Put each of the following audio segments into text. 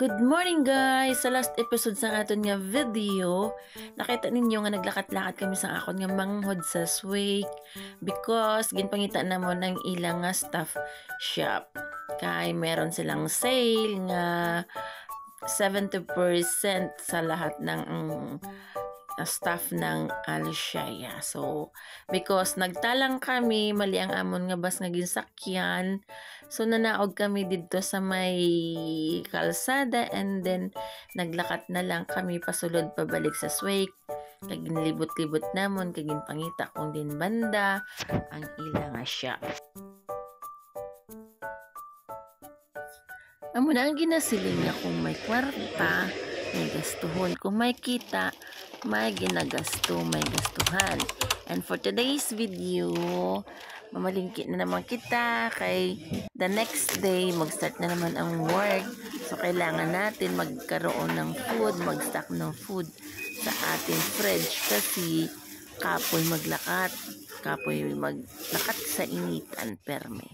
Good morning guys! Sa last episode sa aton nga video, nakita ninyo nga naglakat-lakat kami sa akon nga manghod sa Swake because ginpangita na mo ng ilang nga staff shop. Kay meron silang sale nga 70% sa lahat ng staff ng Alshaya. So, because nagtalang kami, mali ang amon nga bus nga ginsakyan. So, nanaog kami dito sa may kalsada and then naglakad na lang kami pasulod pabalik sa Swake. Kagin libot-libot namon, kagin pangita kung din banda ang ilang shop. Amo na ang ginasiling niya kung may kwarta, may gastuhon. Kung may kita, may ginagasto, may gastuhan. And for today's video, mamalingki na naman kita kay the next day, mag-start na naman ang work. So, kailangan natin magkaroon ng food, mag-stock ng food sa ating fridge kasi kapoy maglakat. Kapoy maglakat sa initan, perme.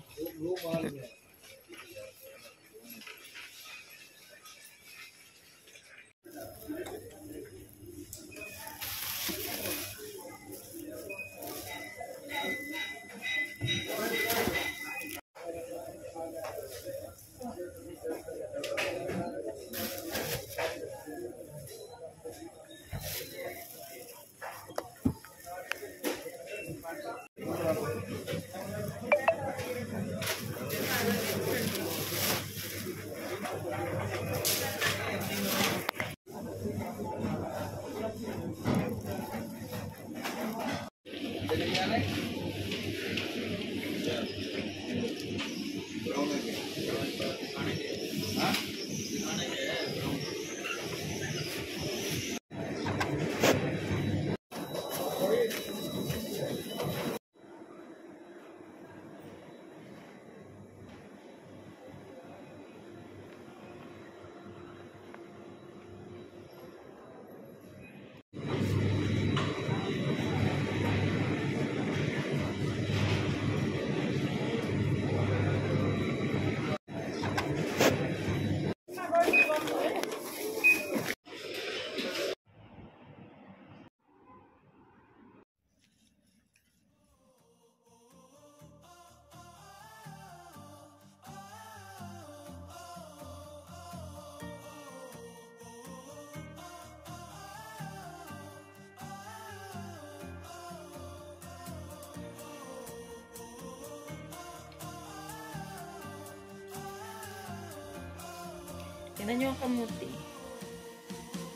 Tingnan nyo ang kamuti.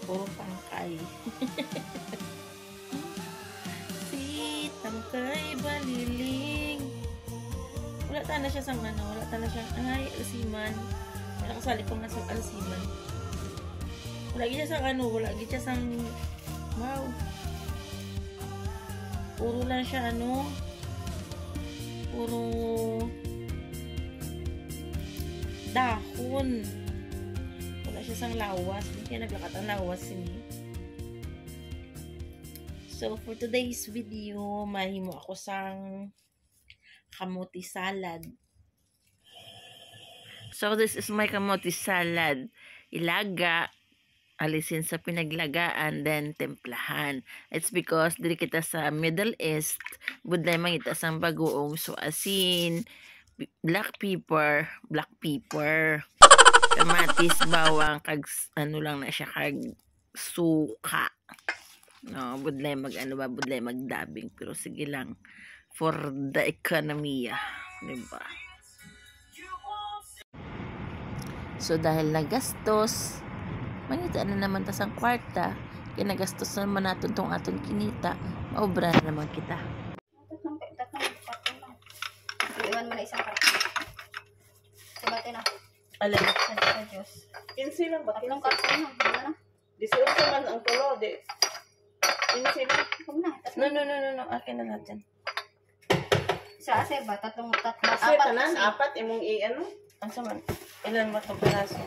Puro pangkay. Si tangkay baliling. Wala tana siya sang ano. Wala tana siya. Ay, alsiman. Wala kasali ko nga sa alsiman. Wala gid siya sang ano. Wala gid siya sang wow. Puro lang siya ano. Puro dahon. Siya sang lawas, hindi kaya naglakat ang lawas ini. So for today's video, mahimo ako sang kamuti salad. So this is my kamuti salad. Ilaga, alisin sa pinaglagaan, then templahan. It's because dili kita sa Middle East, budlay mangita sang bagoong, so asin, black pepper, kamatis, bawang, kag ano lang na siya, kag suka. No, budlay budlay magdabing, pero sige lang for the economy, diba? So dahil nagastos, mangita na naman tas ang kwarta, kinagastos na naman natin tong aton kinita, maobra na naman kita. Iwan mo na isang karton. Sabate na. Alay. Sa Diyos. 15 lang ba? Tatlong karton na. Wala na. 18 man ang tulo. 15 lang. Huwag na. No. Akin na natin. Sa ase ba? Tatlo. Ase, tanan, apat, imong i-ano? Ang saman. Ilan ba itong piraso?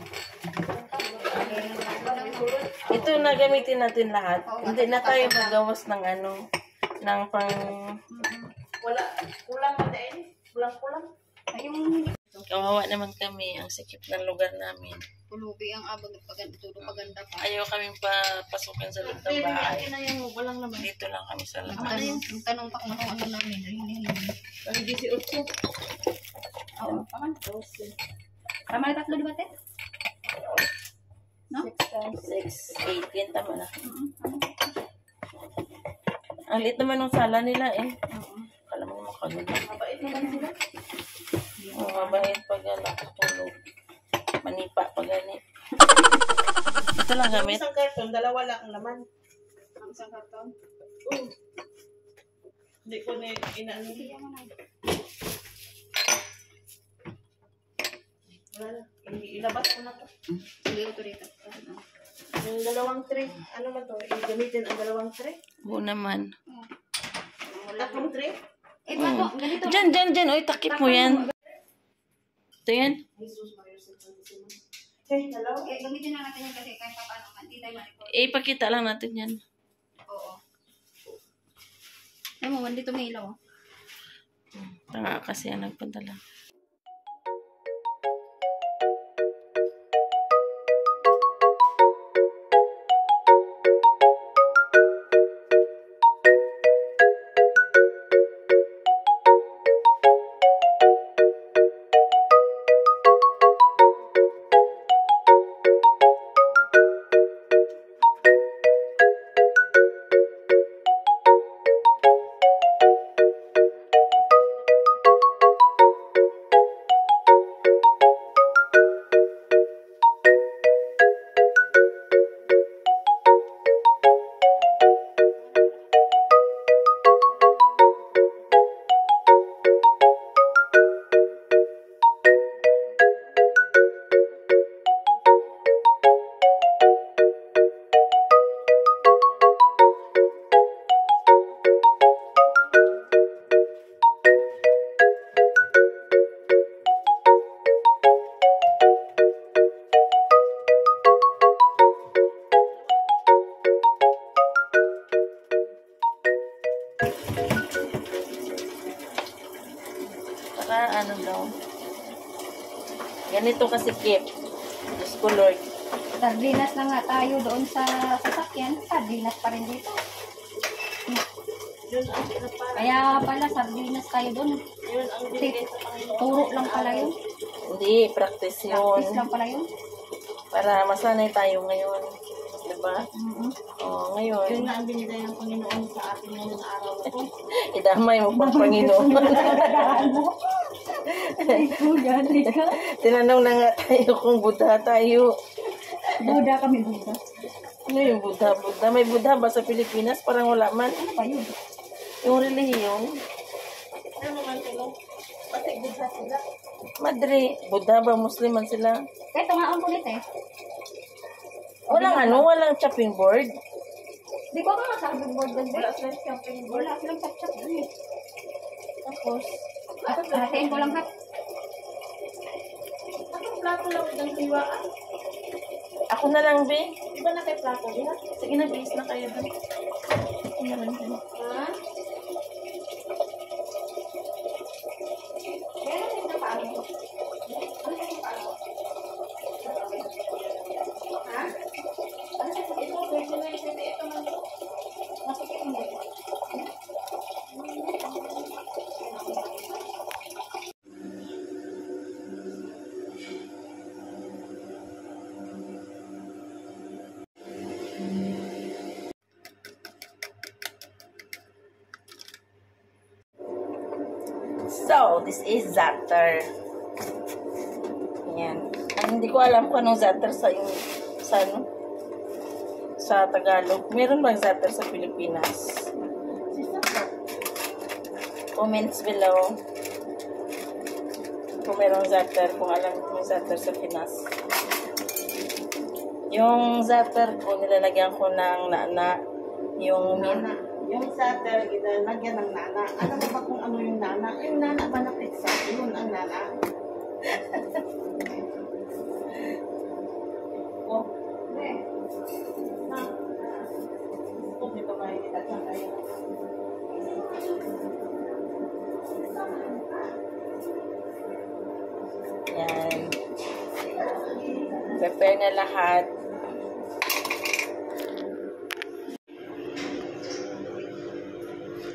Ito na gamitin natin lahat. Hindi na tayo magawas ng ano, ng pang... Wala, kulang ba dahil? Kulang. Ay, yung Kawawa naman kami. Ang sikip ng lugar namin. Pulubi ang abag ng paganda pa. Ayaw kaming papasukin sa loob ng bahay. Walang naman. Dito lang kami sa Ang labas. tanong pa kung ano namin. Ang 18. Oo, paman. Tama na tatlo, di ba, te? No? 6, 8. Yan tama na. Ang liit naman ng sala nila eh. Oo. Kala mo makagulo. Mabait naman sila. Ang mabait pag nakatulog. Manipa pag gani. Ito lang gamit. Isang karton, dalawa lang ang laman. Ang isang karton. Hindi ko na inaano. Wala na. Ilabas ko na to. Sige, ito rito. Yung dalawang tray. Ano man to? Gamitin ang dalawang tray. Oo naman. Tatlong tray. Eh, bato, ganito. Diyan. Oy, takip mo yan. Ito yan. Okay, dalawa. Eh, gamitin na natin yan kasi kahit pa paano. Hindi tayo ma-record. Ipakita lang natin yan. Oo. Alam mo, dito may ilaw. Tanga kasi yan nagpadala. Para ano daw. Ganito kasi kip. Diyos ko Lord. Sardinas na nga tayo doon sa sasakyan. Sardinas pa rin dito. Yun ang pinapara. Kaya pala, sardinas tayo doon. Yun ang binigay sa Panginoon. Turo lang pala yun. Hindi, practice yun. Practice lang pala yun. Para masanay tayo ngayon. Diba? Oo, ngayon. Yun nga ang binigay ng Panginoon sa atin ngayong araw na to. Idamay mo pang Panginoon. Tinanong na nga tayo kung Buddha tayo. Buda kami, Buda. Ano yung Buddha? May Buddha ba sa Pilipinas? Parang wala man. Ano pa yun? Yung relihiyon. Ano naman sila? Pati Buddha sila. Madre, Buddha ba? Muslim man sila? Ito nga ang kulit eh. Walang chopping board. Di ko nga sabi board doon. Wala silang shopping board. Wala silang chap-chap doon eh. Tapos, Hatiin ko lang ha. anong plato lang ng hiwaan? Ako na lang, be. Di ba na kay plato diha? Sige na, base na kayo doon. Ako na lang din. Ha? Meron din na paano. Ano yung paano? Ha? Ano sa ito? Pwede na yung ito man. Masikip mo. So, this is zatter. Ayan. Hindi ko alam kung anong zatter sa Tagalog. Meron bang zatter sa Pilipinas? Comments below. Kung merong zatter, kung alam ko yung zatter sa Pinas. Yung zatter ko, nilalagyan ko ng nana. Yung Nana. Yung sater, ginalagyan ng nana. Alam mo ba kung ano yung nana? Yung nana ba na pizza? Yun ang nana. Oh, ha? Oh, dito ba yung itatang tayo? prepare na lahat.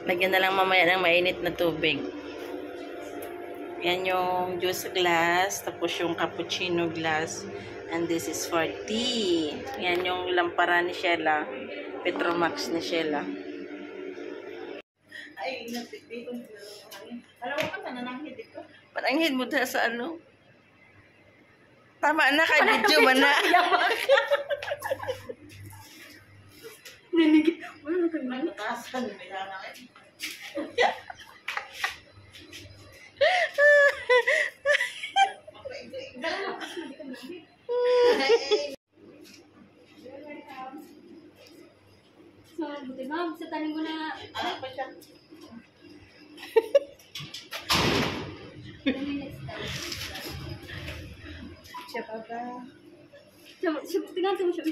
Lagyan na lang mamaya ng mainit na tubig. Yan yung juice glass, tapos yung cappuccino glass. And this is for tea. Yan yung lampara ni Sheila. Petromax ni Sheila. Ay, dito. Alam mo pa, nananghid ito. Pananghid mo dahil sa ano? Tama na kay video man na. Ninig. Wala kang nang. Taasan, may nanangin. So, buti ma'am, sa tanin mo na. Ano pa siya? 2 minutes daw. Siya pa ba? Tingnan mo siya.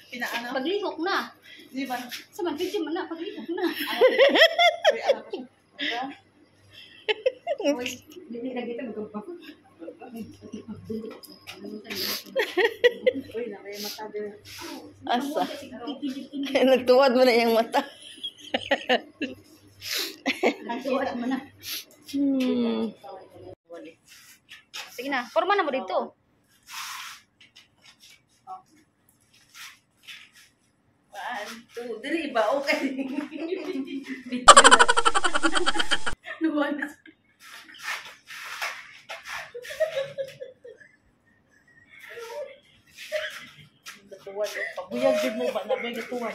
Pinaano? Paglihok na. Di ba? Sa man, video mo na. Paglihok na. Uy, ano pa siya? Diba? Uy, hindi na kita magkabak. Uy, nakaya mata din. Asa? Nagtuwad mo na yung mata. Nagtuwad mo na. Sige na, forma na mo dito. 1, 2, dili ba? Okay. Nawalas. Gatuwan. Pabuyag din mo ba? Nabay gatuwan.